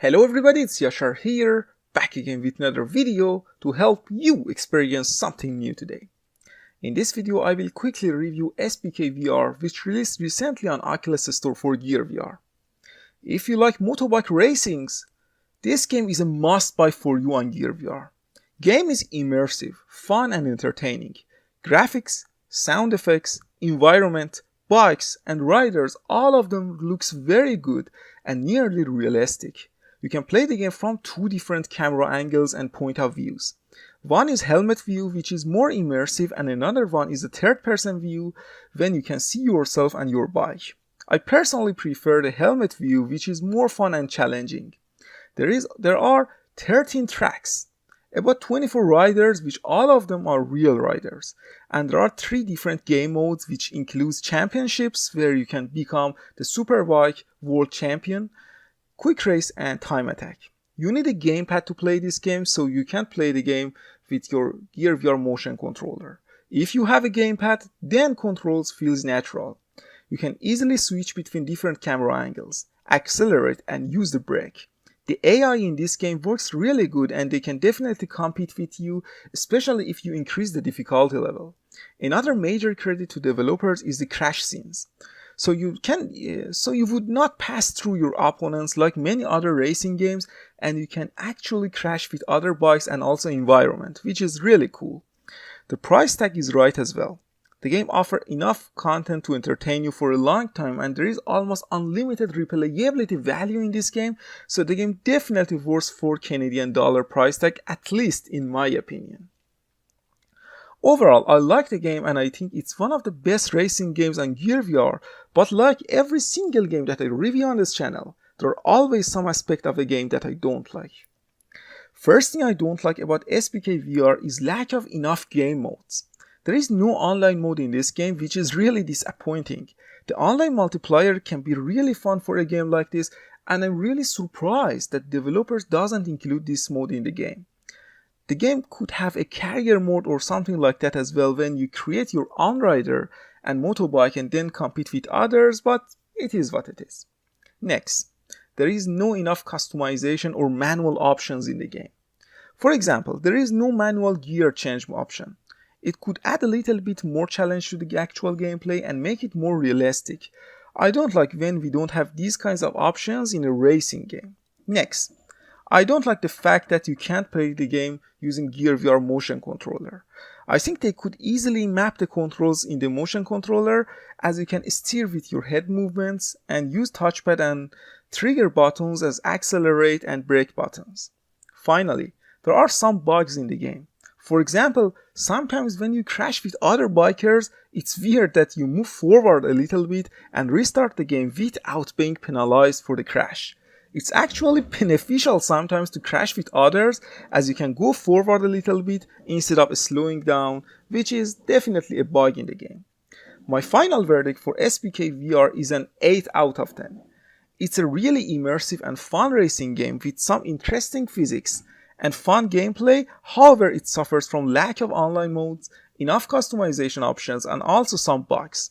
Hello everybody, it's Yashar here, back again with another video to help you experience something new today. In this video, I will quickly review SBK14, which released recently on Oculus Store for Gear VR. If you like motorbike racings, this game is a must-buy for you on Gear VR. Game is immersive, fun and entertaining. Graphics, sound effects, environment, bikes and riders, all of them looks very good and nearly realistic. You can play the game from two different camera angles and point of views. One is helmet view, which is more immersive, and another one is a third-person view when you can see yourself and your bike. I personally prefer the helmet view, which is more fun and challenging. There are 13 tracks, about 24 riders, which all of them are real riders, and there are 3 different game modes, which includes championships, where you can become the Superbike World Champion, Quick Race and Time Attack. You need a gamepad to play this game, so you can't play the game with your Gear VR motion controller. If you have a gamepad, then controls feels natural. You can easily switch between different camera angles, accelerate and use the brake. The AI in this game works really good and they can definitely compete with you, especially if you increase the difficulty level. Another major credit to developers is the crash scenes. So you would not pass through your opponents like many other racing games, and you can actually crash with other bikes and also environment, which is really cool. The price tag is right as well. The game offers enough content to entertain you for a long time, and there is almost unlimited replayability value in this game, so the game definitely worth $4 Canadian price tag, at least in my opinion. Overall, I like the game and I think it's one of the best racing games on Gear VR, but like every single game that I review on this channel, there are always some aspect of the game that I don't like. First thing I don't like about SBK VR is lack of enough game modes. There is no online mode in this game, which is really disappointing. The online multiplayer can be really fun for a game like this, and I'm really surprised that developers doesn't include this mode in the game. The game could have a career mode or something like that as well, when you create your own rider and motorbike and then compete with others, but it is what it is. Next, there is no enough customization or manual options in the game. For example, there is no manual gear change option. It could add a little bit more challenge to the actual gameplay and make it more realistic. I don't like when we don't have these kinds of options in a racing game. Next, I don't like the fact that you can't play the game using Gear VR motion controller. I think they could easily map the controls in the motion controller, as you can steer with your head movements and use touchpad and trigger buttons as accelerate and brake buttons. Finally, there are some bugs in the game. For example, sometimes when you crash with other bikers, it's weird that you move forward a little bit and restart the game without being penalized for the crash. It's actually beneficial sometimes to crash with others, as you can go forward a little bit instead of slowing down, which is definitely a bug in the game. My final verdict for SBK VR is an 8 out of 10. It's a really immersive and fun racing game with some interesting physics and fun gameplay. However, it suffers from lack of online modes, enough customization options and also some bugs.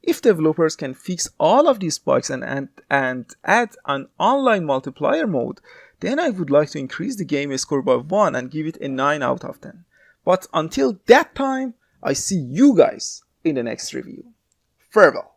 If developers can fix all of these bugs and add an online multiplayer mode, then I would like to increase the game score by 1 and give it a 9 out of 10. But until that time, I see you guys in the next review. Farewell.